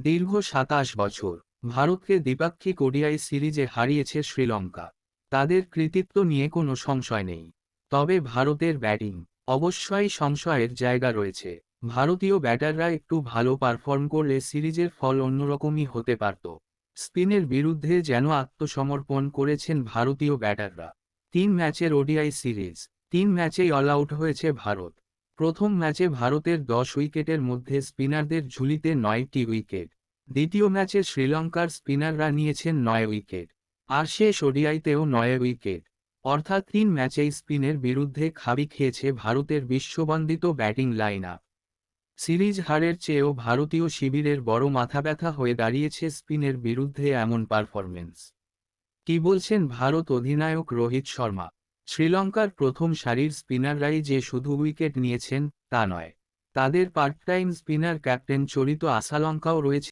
দীর্ঘ ২৭ বছর ভারতকে দ্বিপাক্ষিক ওডিআই সিরিজে হারিয়েছে শ্রীলঙ্কা। তাদের কৃতিত্ব নিয়ে কোনো সংশয় নেই। তবে ভারতের ব্যাটিং অবশ্যই সংশয়ের জায়গা রয়েছে। ভারতীয় ব্যাটাররা একটু ভালো পারফর্ম করলে সিরিজের ফল অন্যরকমই হতে পারত। স্পিনের বিরুদ্ধে যেন আত্মসমর্পণ করেছেন ভারতীয় ব্যাটাররা। ৩ ম্যাচের ওডিআই সিরিজ, ৩ ম্যাচেই অল আউট হয়েছে ভারত। প্রথম ম্যাচে ভারতের ১০ উইকেটের মধ্যে স্পিনারদের ঝুলিতে ৯টি উইকেট। দ্বিতীয় ম্যাচে শ্রীলঙ্কার স্পিনাররা নিয়েছেন ৯ উইকেট। আর শেষ ওডিআইতেও ৯ উইকেট। অর্থাৎ ৩ ম্যাচেই স্পিনের বিরুদ্ধে খাবি খেয়েছে ভারতের বিশ্ববন্দিত ব্যাটিং লাইন আপ। সিরিজ হারের চেয়েও ভারতীয় শিবিরের বড় মাথাব্যথা হয়ে দাঁড়িয়েছে স্পিনের বিরুদ্ধে এমন পারফরমেন্স। কি বলছেন ভারত অধিনায়ক রোহিত শর্মা? শ্রীলঙ্কার প্রথম সারির স্পিনাররাই যে শুধু উইকেট নিয়েছেন তা নয়, তাদের পার্ট টাইম স্পিনার ক্যাপ্টেন চরিত আসালঙ্কাও রয়েছে